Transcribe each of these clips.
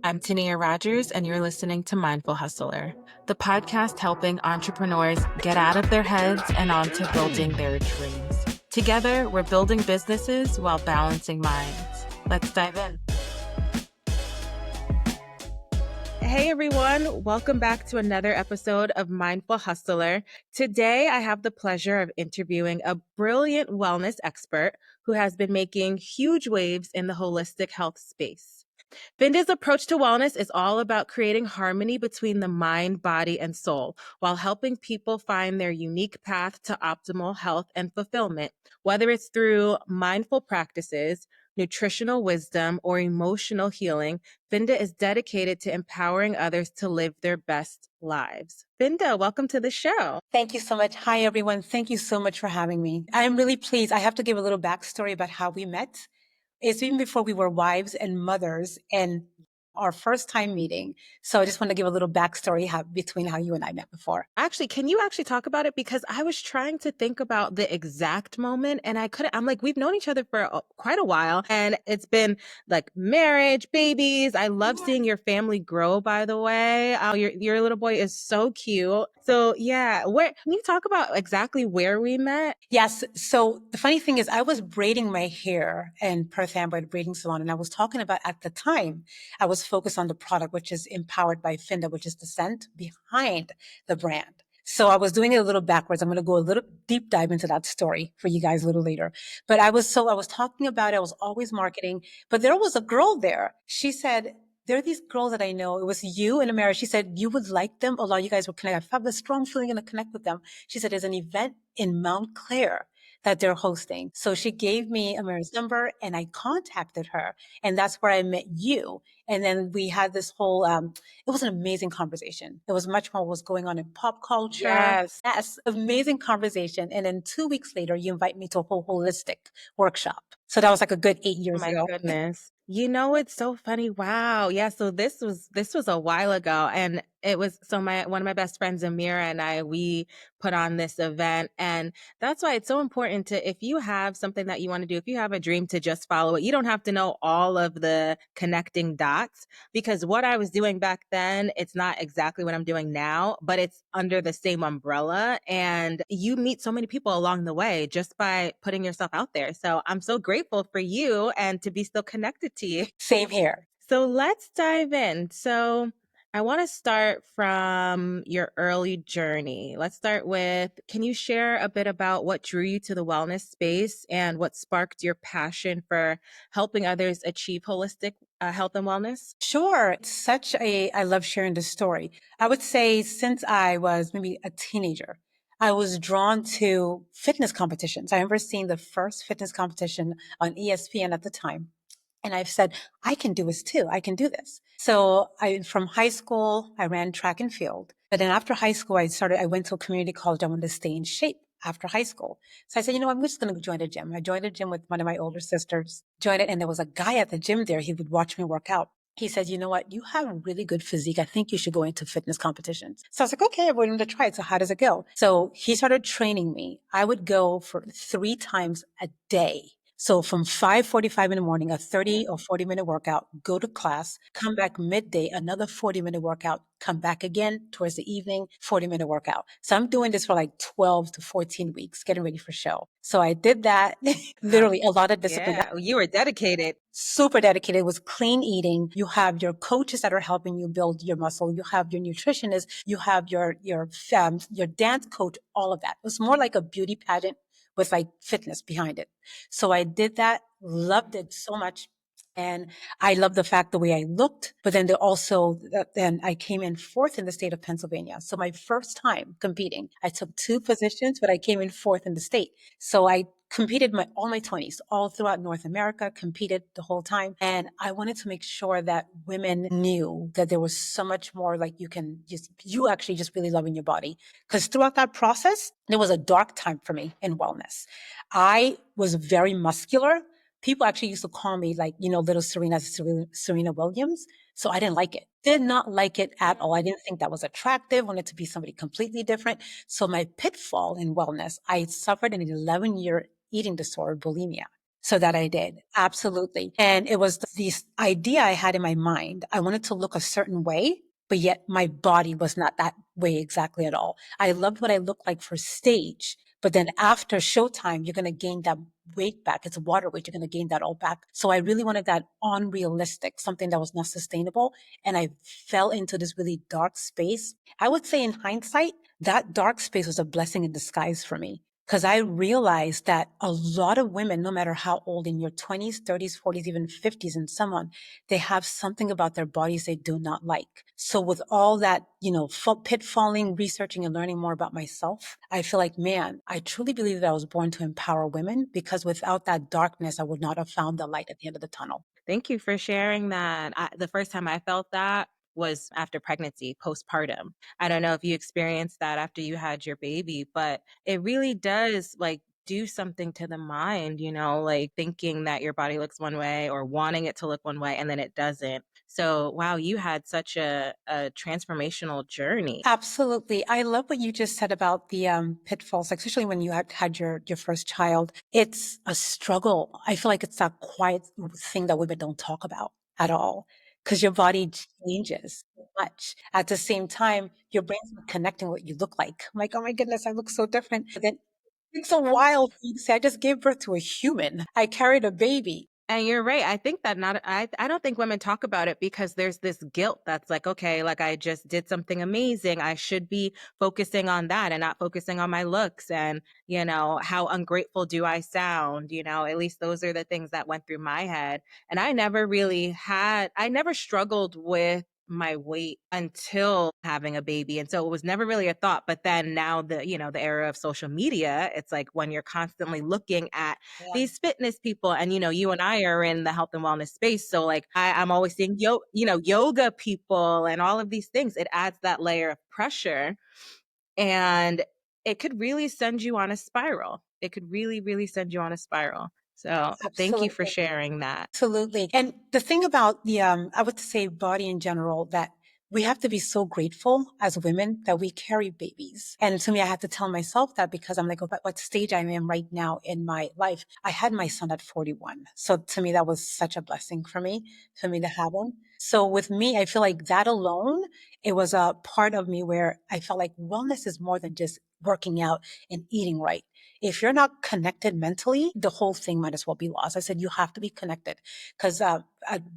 I'm Tania Rogers, and you're listening to Mindful Hustler, the podcast helping entrepreneurs get out of their heads and onto building their dreams. Together, we're building businesses while balancing minds. Let's dive in. Hey everyone, welcome back to another episode of Mindful Hustler. Today, I have the pleasure of interviewing a brilliant wellness expert who has been making huge waves in the holistic health space. Finda's approach to wellness is all about creating harmony between the mind, body, and soul while helping people find their unique path to optimal health and fulfillment, whether it's through mindful practices, nutritional wisdom, or emotional healing. Finda is dedicated to empowering others to live their best lives. Finda, welcome to the show. Thank you so much. Hi, everyone. Thank you so much for having me. I'm really pleased. I have to give a little backstory about how we met. It's even before we were wives and mothers and our first time meeting. So I just want to give a little backstory between how you and I met before. Actually, can you actually talk about it? Because I was trying to think about the exact moment and I couldn't. I'm like, we've known each other for quite a while and it's been like marriage, babies. I love seeing your family grow, by the way. Your little boy is so cute. So yeah, can you talk about exactly where we met? Yes. So the funny thing is I was braiding my hair in Perth Amboy Braiding Salon. And I was talking about at the time, I was focused on the product, which is empowered by Finda, which is the scent behind the brand. So I was doing it a little backwards. I'm going to go a little deep dive into that story for you guys a little later. But I was talking about it. I was always marketing, but there was a girl there. She said, there are these girls that I know. It was you and Amara. She said, you would like them. A lot of you guys will connect. I have a strong feeling going to connect with them. She said, there's an event in Mount Clair that they're hosting. So she gave me Amara's number and I contacted her. And that's where I met you. And then we had this whole, it was an amazing conversation. It was much more what was going on in pop culture. Yes, amazing conversation. And then 2 weeks later, you invite me to a whole holistic workshop. So that was like a good 8 years Oh my ago. goodness. You know, it's so funny. Wow. Yeah. So this was a while ago. And it was one of my best friends, Amira, and we put on this event. And that's why it's so important if you have something that you want to do, if you have a dream, to just follow it. You don't have to know all of the connecting dots, because what I was doing back then, it's not exactly what I'm doing now, but it's under the same umbrella. And you meet so many people along the way just by putting yourself out there. So I'm so grateful for you and to be still connected to you. Same here. So let's dive in. So I want to start from your early journey. Let's start with, can you share a bit about what drew you to the wellness space and what sparked your passion for helping others achieve holistic health and wellness? Sure. I love sharing this story. I would say since I was maybe a teenager, I was drawn to fitness competitions. I remember seeing the first fitness competition on ESPN at the time. And I've said, I can do this too. I can do this. So from high school, I ran track and field. But then after high school, I went to a community college. I wanted to stay in shape after high school. So I said, I'm just going to join a gym. I joined a gym with one of my older sisters, joined it. And there was a guy at the gym there. He would watch me work out. He said, you know what? You have a really good physique. I think you should go into fitness competitions. So I was like, okay, I'm willing to try it. So how does it go? So he started training me. I would go for 3 times a day. So from 5:45 in the morning, a 30 or 40-minute workout, go to class, come back midday, another 40-minute workout, come back again towards the evening, 40-minute workout. So I'm doing this for like 12 to 14 weeks, getting ready for show. So I did that, literally a lot of discipline. Yeah, you were dedicated. Super dedicated. It was clean eating. You have your coaches that are helping you build your muscle. You have your nutritionist. You have your dance coach, all of that. It was more like a beauty pageant with like fitness behind it. So I did that, loved it so much. And I loved the fact the way I looked, but then then I came in 4th in the state of Pennsylvania. So my first time competing, I took 2 positions, but I came in 4th in the state. So I competed all my 20s, all throughout North America, competed the whole time. And I wanted to make sure that women knew that there was so much more, like you actually just really loving your body. Because throughout that process, there was a dark time for me in wellness. I was very muscular. People actually used to call me like, little Serena Williams. So I didn't like it. Did not like it at all. I didn't think that was attractive. Wanted to be somebody completely different. So my pitfall in wellness, I suffered an 11-year eating disorder, bulimia. So that I did. Absolutely. And it was this idea I had in my mind. I wanted to look a certain way, but yet my body was not that way exactly at all. I loved what I looked like for stage, but then after showtime, you're going to gain that weight back. It's water weight. You're going to gain that all back. So I really wanted that unrealistic, something that was not sustainable. And I fell into this really dark space. I would say in hindsight, that dark space was a blessing in disguise for me. Because I realized that a lot of women, no matter how old, in your 20s, 30s, 40s, even 50s, and someone, they have something about their bodies they do not like. So with all that, pitfalling, researching and learning more about myself, I feel like, man, I truly believe that I was born to empower women because without that darkness, I would not have found the light at the end of the tunnel. Thank you for sharing that. The first time I felt that was after pregnancy, postpartum. I don't know if you experienced that after you had your baby, but it really does like do something to the mind, like thinking that your body looks one way or wanting it to look one way and then it doesn't. So, wow, you had such a transformational journey. Absolutely. I love what you just said about the pitfalls, like, especially when you had your first child. It's a struggle. I feel like it's that quiet thing that women don't talk about at all because your body changes so much. At the same time, your brain's not connecting what you look like. I'm like, oh my goodness, I look so different. But then it takes a while for you to say, I just gave birth to a human. I carried a baby. And you're right. I think that not I don't think women talk about it because there's this guilt that's like, okay, like I just did something amazing. I should be focusing on that and not focusing on my looks and, how ungrateful do I sound? At least those are the things that went through my head. And I never struggled with my weight until having a baby. And so it was never really a thought. But then now the era of social media, it's like when you're constantly looking at Yeah. these fitness people and you and I are in the health and wellness space, so like I'm always seeing yoga people and all of these things. It adds that layer of pressure and it could really send you on a spiral. It could really, really send you on a spiral. So thank you for Absolutely. sharing that. Absolutely. And the thing about I would say body in general, that we have to be so grateful as women that we carry babies. And to me, I had to tell myself that because I'm like, oh, but what stage I am right now in my life. I had my son at 41. So to me, that was such a blessing for me to have him. So with me, I feel like that alone, it was a part of me where I felt like wellness is more than just working out and eating right. If you're not connected mentally, the whole thing might as well be lost. I said, you have to be connected. Because a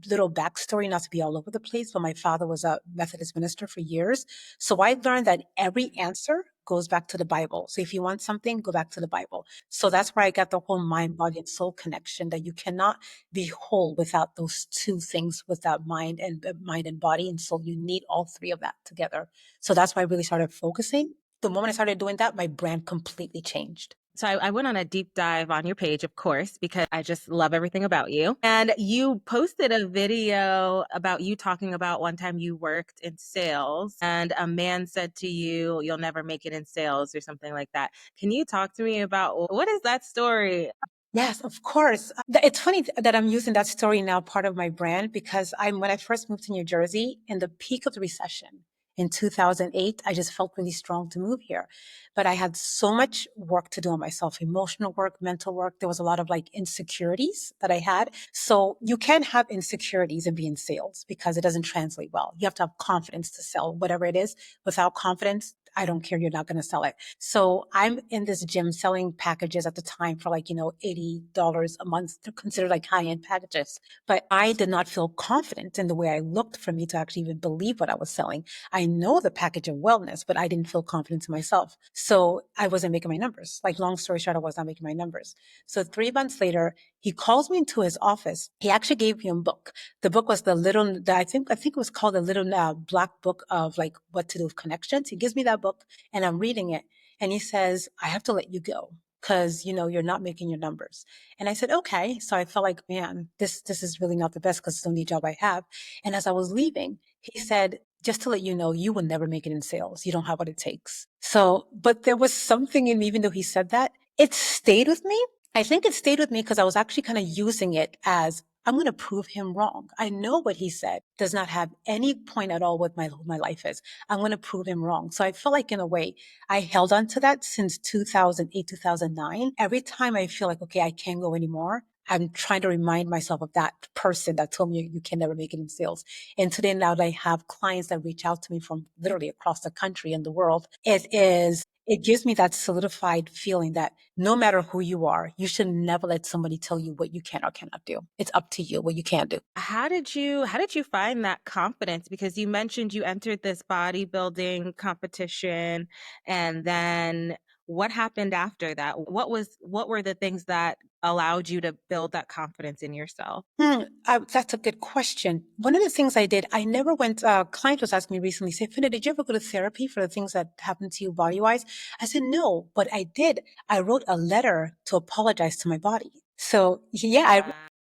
little backstory, not to be all over the place, but my father was a Methodist minister for years. So I learned that every answer goes back to the Bible. So if you want something, go back to the Bible. So that's where I got the whole mind, body, and soul connection, that you cannot be whole without those two things, without mind and body. And so you need all three of that together. So that's why I really started focusing. The moment I started doing that, my brand completely changed. So I went on a deep dive on your page, of course, because I just love everything about you. And you posted a video about you talking about one time you worked in sales and a man said to you, you'll never make it in sales or something like that. Can you talk to me about what is that story? Yes, of course. It's funny that I'm using that story now, part of my brand, because when I first moved to New Jersey in the peak of the recession in 2008, I just felt really strong to move here. But I had so much work to do on myself, emotional work, mental work. There was a lot of like insecurities that I had. So you can't have insecurities and be in sales because it doesn't translate well. You have to have confidence to sell whatever it is. Without confidence, I don't care. You're not going to sell it. So I'm in this gym selling packages at the time for like, $80 a month. They're considered like high end packages. But I did not feel confident in the way I looked for me to actually even believe what I was selling. I know the package of wellness, but I didn't feel confident in myself. So I wasn't making my numbers. Like, long story short, I was not making my numbers. So 3 months later, he calls me into his office. He actually gave me a book. The book was I think it was called the little black book of like what to do with connections. He gives me that book and I'm reading it. And he says, I have to let you go because, you're not making your numbers. And I said, okay. So I felt like, man, this is really not the best because it's the only job I have. And as I was leaving, he said, just to let you know, you will never make it in sales. You don't have what it takes. So, but there was something in me, even though he said that, it stayed with me. I think it stayed with me because I was actually kind of using it as, I'm going to prove him wrong. I know what he said does not have any point at all with who my life is. I'm going to prove him wrong. So I feel like, in a way, I held on to that since 2008, 2009. Every time I feel like, okay, I can't go anymore, I'm trying to remind myself of that person that told me you can never make it in sales. And today now that I have clients that reach out to me from literally across the country and the world, it gives me that solidified feeling that no matter who you are, you should never let somebody tell you what you can or cannot do. It's up to you what you can do. How did you find that confidence? Because you mentioned you entered this bodybuilding competition, and then what happened after that? What were the things that allowed you to build that confidence in yourself? That's a good question. One of the things I did, I never went, a client was asking me recently, say, Finda, did you ever go to therapy for the things that happened to you body wise? I said, no, but I did. I wrote a letter to apologize to my body. So yeah, Wow.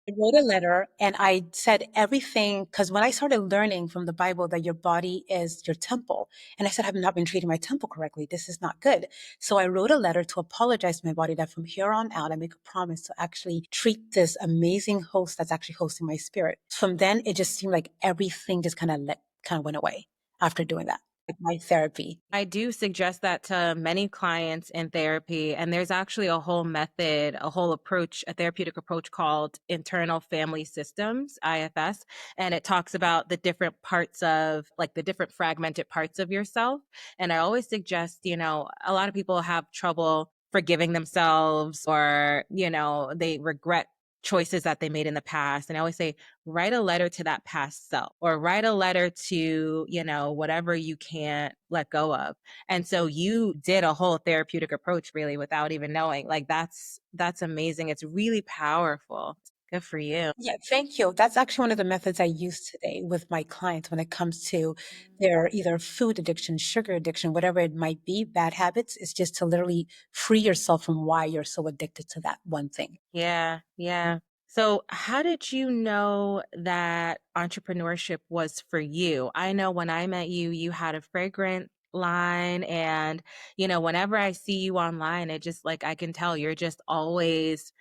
I wrote a letter and I said everything because when I started learning from the Bible that your body is your temple, and I said, I've not been treating my temple correctly. This is not good. So I wrote a letter to apologize to my body that from here on out, I make a promise to actually treat this amazing host that's actually hosting my spirit. From then, it just seemed like everything just kind of went away after doing that. Like my therapy. I do suggest that to many clients in therapy. And there's actually a whole method, a whole approach, a therapeutic approach called internal family systems, IFS. And it talks about the different parts of, like, the different fragmented parts of yourself. And I always suggest, a lot of people have trouble forgiving themselves, or, they regret choices that they made in the past. And I always say, write a letter to that past self, or write a letter to, whatever you can't let go of. And so you did a whole therapeutic approach really without even knowing. Like, that's amazing. It's really powerful. Good for you. Yeah, thank you. That's actually one of the methods I use today with my clients when it comes to their either food addiction, sugar addiction, whatever it might be, bad habits. It's just to literally free yourself from why you're so addicted to that one thing. Yeah, yeah. So, how did you know that entrepreneurship was for you? I know when I met you, you had a fragrant line, and whenever I see you online, it just, like, I can tell you're just always,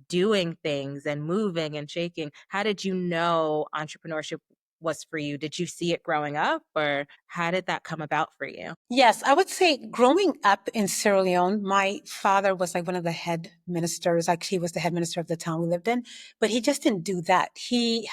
doing things and moving and shaking. How did you know entrepreneurship was for you? Did you see it growing up, or how did that come about for you? Yes, I would say growing up in Sierra Leone, my father was like one of the head ministers. Actually, he was the head minister of the town we lived in, but he just didn't do that. He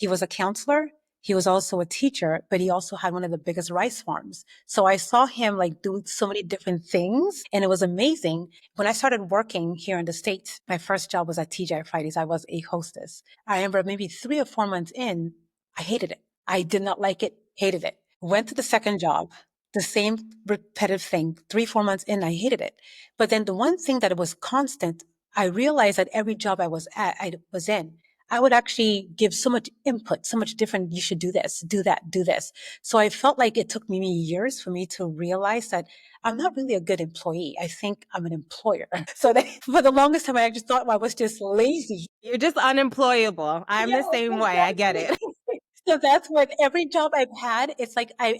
was a counselor. He was also a teacher, but he also had one of the biggest rice farms. So I saw him like do so many different things and it was amazing. When I started working here in the States, my first job was at TGI Fridays. I was a hostess. I remember maybe 3 or 4 months in, I hated it. I did not like it, hated it. Went to the second job, the same repetitive thing. 3, 4 months in, I hated it. But then the one thing that was constant, I realized that every job I was in, I would actually give so much input, so much different. You should do this, do that, do this. So I felt like it took me years for me to realize that I'm not really a good employee. I think I'm an employer. So that for the longest time, I just thought I was just lazy. You're just unemployable. I'm the Yes, same way. I get exactly. it. So that's what every job I've had, it's like I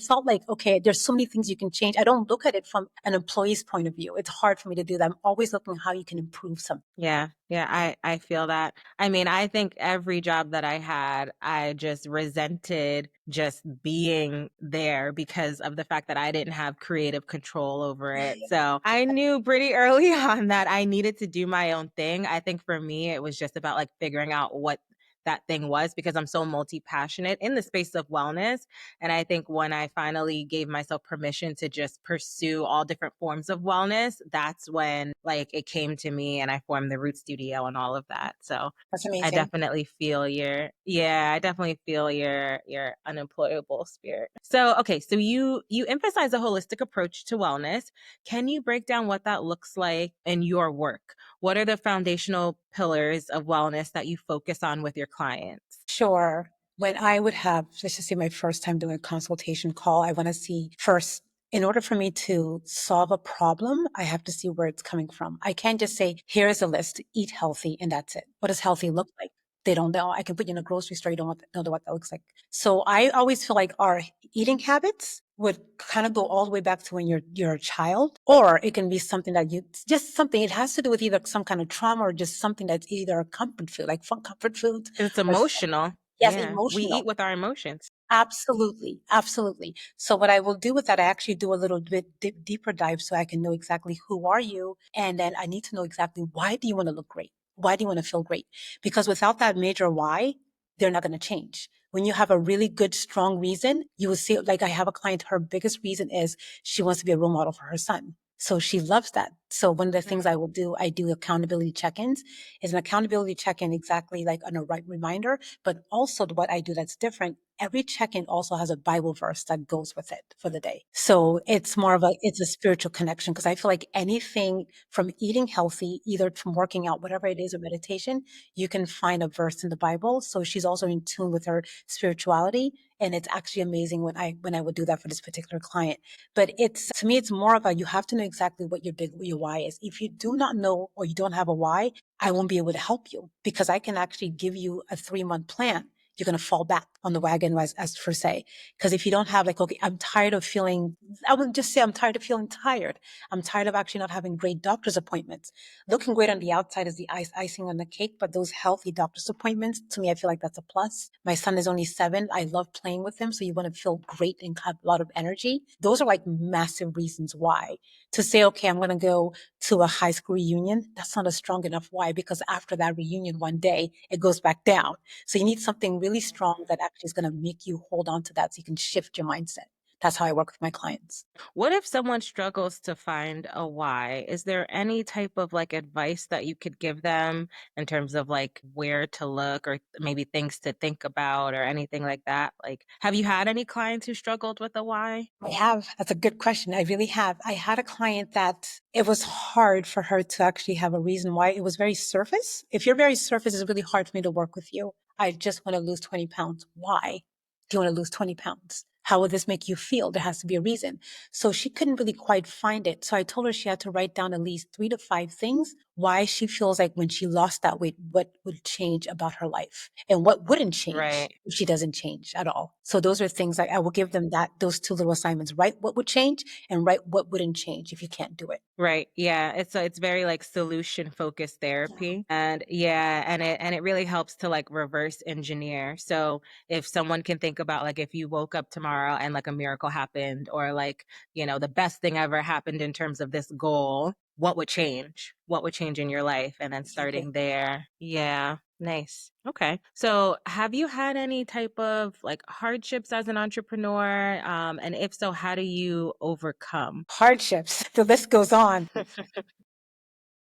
felt like, okay, there's so many things you can change. I don't look at it from an employee's point of view. It's hard for me to do that. I'm always looking how you can improve something. Yeah, yeah, I feel that. I mean, I think every job that I had, I just resented just being there because of the fact that I didn't have creative control over it. So I knew pretty early on that I needed to do my own thing. I think for me, it was just about, like, figuring out what that thing was, because I'm so multi-passionate in the space of wellness. And I think when I finally gave myself permission to just pursue all different forms of wellness, that's when, like, it came to me and I formed the Root Studio and all of that. So That's I amazing. definitely feel I definitely feel your unemployable spirit. So, okay, so you emphasize a holistic approach to wellness. Can you break down what that looks like in your work? What are the foundational pillars of wellness that you focus on with your clients? Sure. When I would have, let's just say my first time doing a consultation call, I want to see first, in order for me to solve a problem, I have to see where it's coming from. I can't just say, here's a list, eat healthy, and that's it. What does healthy look like? They don't know. I can put you in a grocery store. You don't know what that looks like. So I always feel like our eating habits would kind of go all the way back to when you're a child, or it can be something that you just something. It has to do with either some kind of trauma or just something that's either a comfort food, like fun comfort foods, It's or emotional. yes, Yeah, we eat emotional. with our emotions. Absolutely, absolutely. So what I will do with that, I actually do a little bit deeper dive so I can know exactly who are you, and then I need to know exactly why do you want to look great. Why do you want to feel great? Because without that major why, they're not going to change. When you have a really good, strong reason, you will see, like I have a client, her biggest reason is she wants to be a role model for her son. So she loves that. So one of the things I will do, I do accountability check-ins. Is an accountability check-in exactly like on a right reminder, but also what I do that's different. Every check-in also has a Bible verse that goes with it for the day. So it's more of it's a spiritual connection because I feel like anything from eating healthy, either from working out, whatever it is, or meditation, you can find a verse in the Bible. So she's also in tune with her spirituality. And it's actually amazing when I would do that for this particular client. But it's, to me, it's more about you have to know exactly what your why is. If you do not know or you don't have a why, I won't be able to help you because I can actually give you a 3-month plan. You're going to fall back on the wagon as per se. Because if you don't have like, okay, I'm tired of feeling, I would just say I'm tired of feeling tired. I'm tired of actually not having great doctor's appointments. Looking great on the outside is the icing on the cake, but those healthy doctor's appointments, to me, I feel like that's a plus. My son is only 7. I love playing with him. So you want to feel great and have a lot of energy. Those are like massive reasons why. To say, okay, I'm going to go to a high school reunion, that's not a strong enough why, because after that reunion one day, it goes back down. So you need something really strong that actually is going to make you hold on to that so you can shift your mindset. That's how I work with my clients. What if someone struggles to find a why? Is there any type of like advice that you could give them in terms of like where to look or maybe things to think about or anything like that? Like, have you had any clients who struggled with a why? I have. That's a good question. I really have. I had a client that it was hard for her to actually have a reason why. It was very surface. If you're very surface, it's really hard for me to work with you. I just want to lose 20 pounds. Why do you want to lose 20 pounds? How will this make you feel? There has to be a reason. So she couldn't really quite find it. So I told her she had to write down at least 3 to 5 things why she feels like when she lost that weight, what would change about her life and what wouldn't change Right. if she doesn't change at all. So those are things I will give them those 2 little assignments, write what would change and write what wouldn't change if you can't do it. Right. Yeah. It's very like solution focused Yeah. therapy. And yeah, and it really helps to like reverse engineer. So if someone can think about like if you woke up tomorrow and like a miracle happened or like, the best thing ever happened in terms of this goal, what would change? What would change in your life? And then Exactly. starting there. Yeah. Nice. Okay. So have you had any type of like hardships as an entrepreneur? And if so, how do you overcome? Hardships. The list goes on.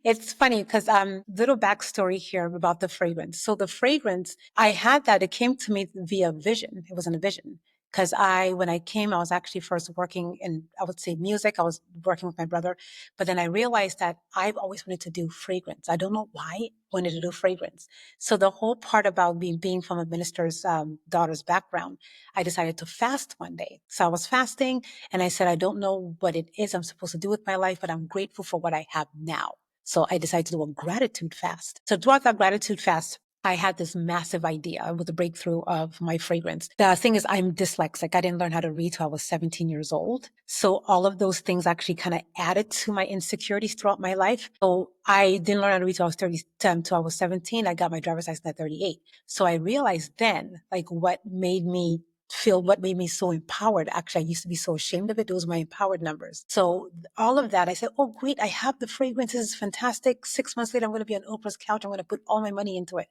It's funny because little backstory here about the fragrance. So the fragrance, I had that. It came to me via vision. It wasn't a vision. Because when I came, I was actually first working in, I would say music. I was working with my brother. But then I realized that I've always wanted to do fragrance. I don't know why I wanted to do fragrance. So the whole part about being from a minister's daughter's background, I decided to fast one day. So I was fasting and I said, I don't know what it is I'm supposed to do with my life, but I'm grateful for what I have now. So I decided to do a gratitude fast. So throughout that gratitude fast, I had this massive idea with the breakthrough of my fragrance. The thing is, I'm dyslexic. I didn't learn how to read till I was 17 years old. So all of those things actually kind of added to my insecurities throughout my life. So I didn't learn how to read till I was till I was 17. I got my driver's license at 38. So I realized then, like what made me so empowered. Actually, I used to be so ashamed of it. Those were my empowered numbers. So all of that, I said, oh, great. I have the fragrance. This is fantastic. 6 months later, I'm going to be on Oprah's couch. I'm going to put all my money into it.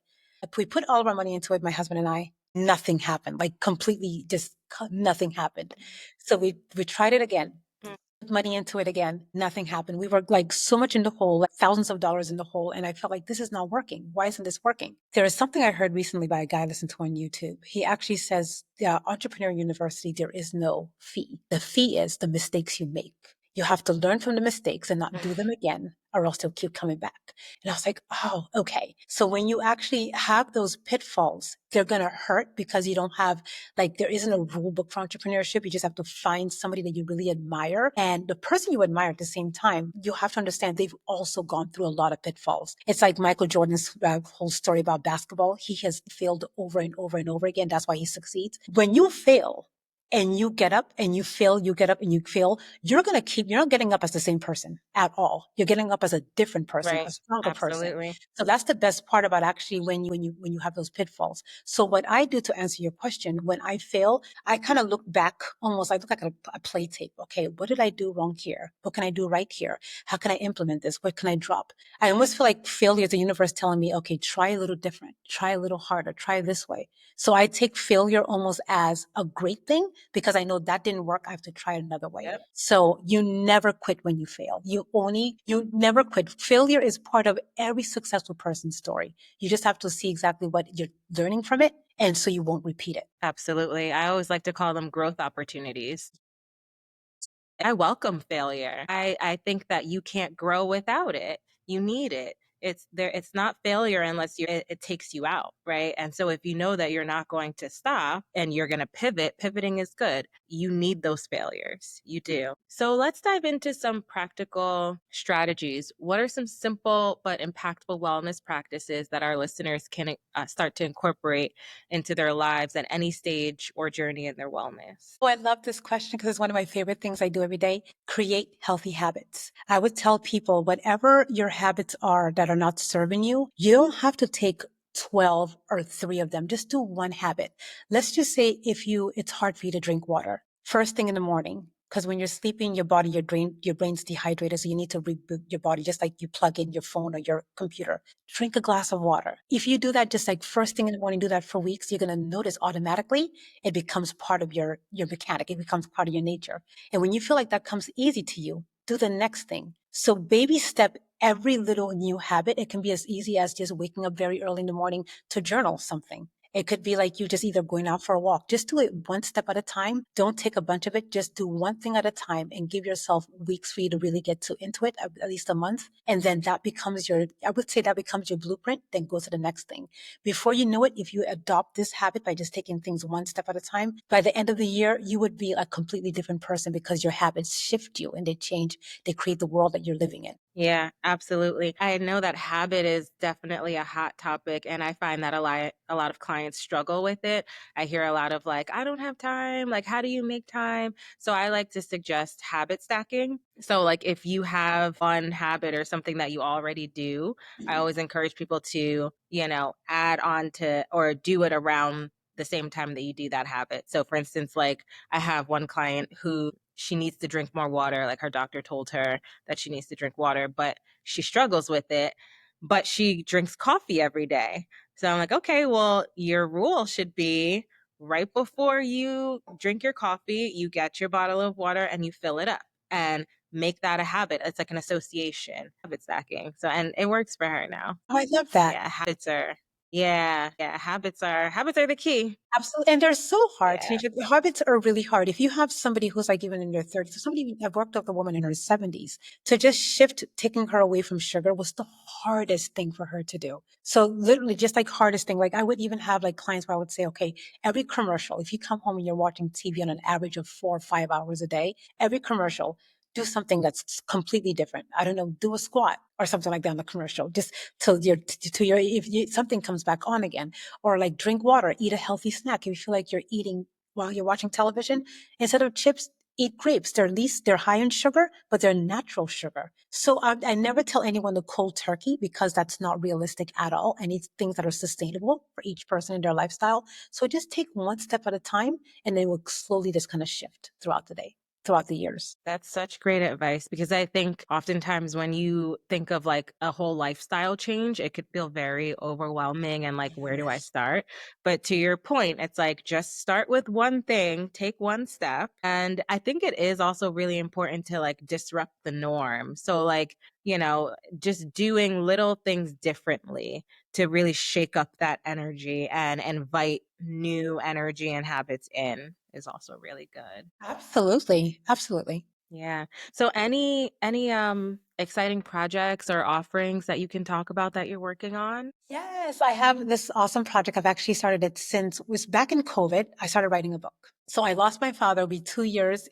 We put all of our money into it, my husband and I. Nothing happened, like completely just nothing happened. So we tried it again, put money into it again. Nothing happened. We were like so much in the hole, like thousands of dollars in the hole. And I felt like this is not working. Why isn't this working? There is something I heard recently by a guy I listened to on YouTube. He actually says, Entrepreneur University, there is no fee. The fee is the mistakes you make. You have to learn from the mistakes and not do them again, or else they'll keep coming back. And I was like, oh, okay. So when you actually have those pitfalls, they're going to hurt because you don't have, like, there isn't a rule book for entrepreneurship. You just have to find somebody that you really admire. And the person you admire at the same time, you have to understand they've also gone through a lot of pitfalls. It's like Michael Jordan's whole story about basketball. He has failed over and over and over again. That's why he succeeds. When you fail, and you get up and you fail, you get up and you fail, you're not getting up as the same person at all. You're getting up as a different person, a Right. stronger person. Absolutely. So that's the best part about actually when you have those pitfalls. So what I do to answer your question, when I fail, I kind of look back almost, I look like a play tape. Okay, what did I do wrong here? What can I do right here? How can I implement this? What can I drop? I almost feel like failure is the universe telling me, okay, try a little different, try a little harder, try this way. So I take failure almost as a great thing because I know that didn't work. I have to try another way. Yep. So you never quit when you fail. You never quit. Failure is part of every successful person's story. You just have to see exactly what you're learning from it. And so you won't repeat it. Absolutely. I always like to call them growth opportunities. I welcome failure. I think that you can't grow without it. You need it. It's not failure unless it takes you out, right? And so if you know that you're not going to stop and you're going to pivot, pivoting is good. You need those failures. You do. So let's dive into some practical strategies. What are some simple but impactful wellness practices that our listeners can start to incorporate into their lives at any stage or journey in their wellness? Oh, I love this question because it's one of my favorite things I do every day. Create healthy habits. I would tell people whatever your habits are that are not serving you, you don't have to take 12 or three of them. Just do one habit. Let's just say it's hard for you to drink water first thing in the morning. Because when you're sleeping, your brain's dehydrated. So you need to reboot your body, just like you plug in your phone or your computer. Drink a glass of water. If you do that, just like first thing in the morning, do that for weeks, you're going to notice automatically it becomes part of your mechanic. It becomes part of your nature. And when you feel like that comes easy to you, do the next thing. So baby step every little new habit. It can be as easy as just waking up very early in the morning to journal something. It could be like you just either going out for a walk. Just do it one step at a time. Don't take a bunch of it. Just do one thing at a time and give yourself weeks for you to really get into it, at least a month. And then I would say that becomes your blueprint. Then go to the next thing. Before you know it, if you adopt this habit by just taking things one step at a time, by the end of the year, you would be a completely different person because your habits shift you and they create the world that you're living in. Yeah, absolutely. I know that habit is definitely a hot topic, and I find that a lot of clients struggle with it. I hear a lot of like, I don't have time. Like, how do you make time? So I like to suggest habit stacking. So like if you have one habit or something that you already do, I always encourage people to, add on to or do it around the same time that you do that habit. So for instance, like I have one client who she needs to drink more water, like her doctor told her that she needs to drink water, but she struggles with it. But she drinks coffee every day. So I'm like, okay, well, your rule should be right before you drink your coffee, you get your bottle of water and you fill it up and make that a habit. It's like an association, habit stacking. So, and it works for her now. Oh, I love that. Yeah, yeah, habits are the key. Absolutely. And they're so hard to Yeah. change. The habits are really hard. If you have somebody who's like even in their 30s, I've worked with a woman in her 70s, to just shift taking her away from sugar was the hardest thing for her to do. So literally just like hardest thing, like I would even have like clients where I would say, okay, every commercial, if you come home and you're watching TV on an average of 4 or 5 hours a day, every commercial, do something that's completely different. I don't know, do a squat or something like that in the commercial, just if something comes back on again, or like drink water, eat a healthy snack. If you feel like you're eating while you're watching television, instead of chips, eat grapes. They're high in sugar, but they're natural sugar. So I never tell anyone to cold turkey because that's not realistic at all. I need things that are sustainable for each person in their lifestyle. So just take one step at a time and they will slowly just kind of shift throughout the day, throughout the years. That's such great advice because I think oftentimes when you think of like a whole lifestyle change, it could feel very overwhelming and like, where do I Yes. start? But to your point, it's like just start with one thing, take one step. And I think it is also really important to like disrupt the norm. So, like, just doing little things differently to really shake up that energy and invite new energy and habits in is also really good. Absolutely. Absolutely. Yeah. So any exciting projects or offerings that you can talk about that you're working on? Yes, I have this awesome project. I've actually started it since it was back in COVID. I started writing a book. So I lost my father. It'll be 2 years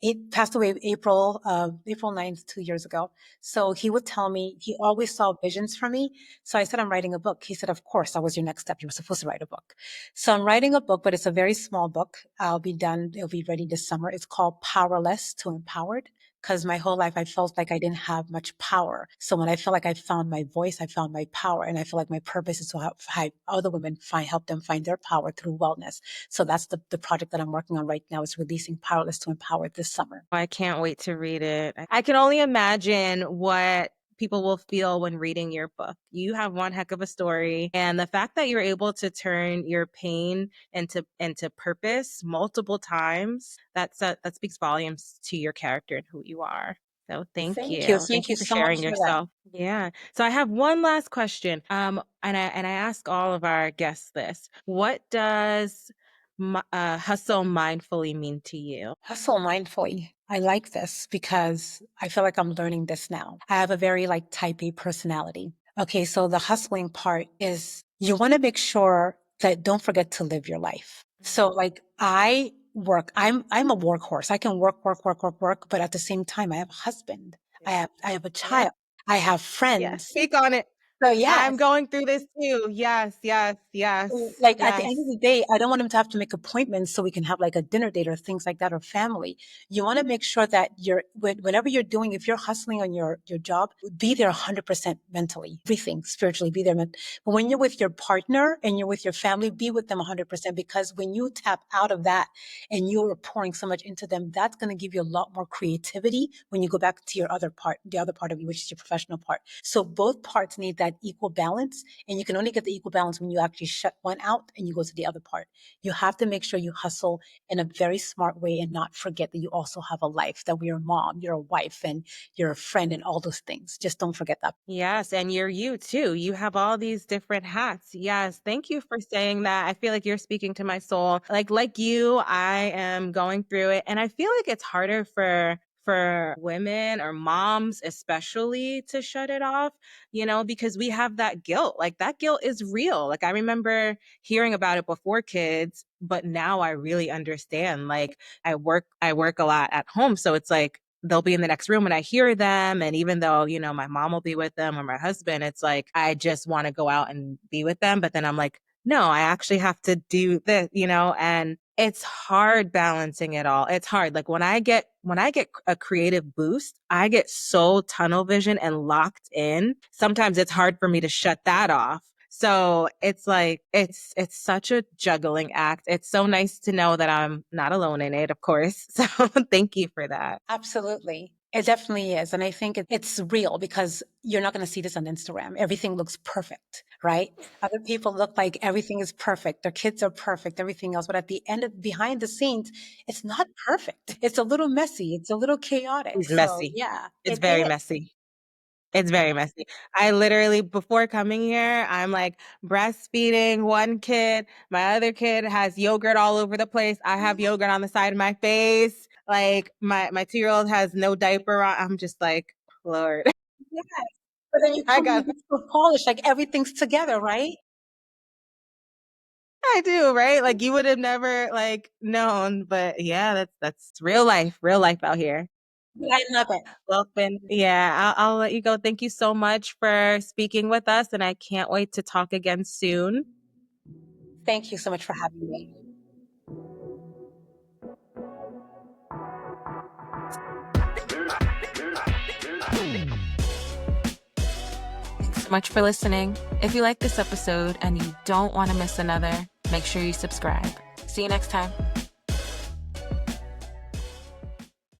He passed away April 9th, 2 years ago. So he would tell me, he always saw visions for me. So I said, I'm writing a book. He said, of course, that was your next step. You were supposed to write a book. So I'm writing a book, but it's a very small book. I'll be done. It'll be ready this summer. It's called Powerless to Empowered. Because my whole life I felt like I didn't have much power. So when I felt like I found my voice, I found my power. And I feel like my purpose is to help other women help them find their power through wellness. So that's the project that I'm working on right now, is releasing Powerless to Empower this summer. I can't wait to read it. I can only imagine what people will feel when reading your book. You have one heck of a story, and the fact that you're able to turn your pain into purpose multiple times, that speaks volumes to your character and who you are. So thank Thank you. you. Thank Thank you you for so much sharing for that. yourself. Yeah. So I have one last question. And I ask all of our guests this. What does hustle mindfully mean to you? Hustle mindfully. I like this because I feel like I'm learning this now. I have a very like type A personality. Okay, so the hustling part is you want to make sure that don't forget to live your life. So like I work, I'm a workhorse. I can work, work, work, work, work, but at the same time I have a husband. I have a Yeah. child. I have Yeah. friends. Speak on it. So yes. I'm going through this too. Yes, yes, yes, Like at the end of yes. the day, I don't want him to have to make appointments so we can have like a dinner date or things like that or family. You want to make sure that whatever you're doing, if you're hustling on your job, be there 100% mentally, everything spiritually, be there. But when you're with your partner and you're with your family, be with them 100% because when you tap out of that and you're pouring so much into them, that's going to give you a lot more creativity when you go back to your other part, the other part of you, which is your professional part. So both parts need that equal balance. And you can only get the equal balance when you actually shut one out and you go to the other part. You have to make sure you hustle in a very smart way and not forget that you also have a life, that you're a mom, you're a wife, and you're a friend and all those things. Just don't forget that. Yes, and you're you too. You have all these different hats. Yes, thank you for saying that. I feel like you're speaking to my soul. Like you, I am going through it, and I feel like it's harder for women or moms especially to shut it off, because we have that guilt. Like that guilt is real. Like I remember hearing about it before kids, but now I really understand. Like I work a lot at home, so it's like they'll be in the next room and I hear them. And even though, my mom will be with them or my husband, it's like, I just want to go out and be with them. But then I'm like, no, I actually have to do this, and it's hard balancing it all. It's hard. Like when I get a creative boost, I get so tunnel vision and locked in. Sometimes it's hard for me to shut that off. So it's like it's such a juggling act. It's so nice to know that I'm not alone in it, of course. So thank you for that. Absolutely. It definitely is. And I think it's real because you're not going to see this on Instagram. Everything looks perfect, right? Other people look like everything is perfect. Their kids are perfect, everything else. But at the end of behind the scenes, it's not perfect. It's a little messy. It's a little chaotic. It's So messy. yeah, It's it very is. messy. It's very messy. I literally, before coming here, I'm like breastfeeding one kid. My other kid has yogurt all over the place. I have yogurt on the side of my face. Like my 2-year-old has no diaper on. I'm just like, Lord, Yes. But then you I come and you got, look so polished, like everything's together, right? I do, right? Like you would have never like known, but yeah, that's real life out here. But I love it. Well, Finn, yeah, I'll let you go. Thank you so much for speaking with us, and I can't wait to talk again soon. Thank you so much for having me. Thanks so much for listening. If you like this episode and you don't want to miss another, make sure you subscribe. See you next time.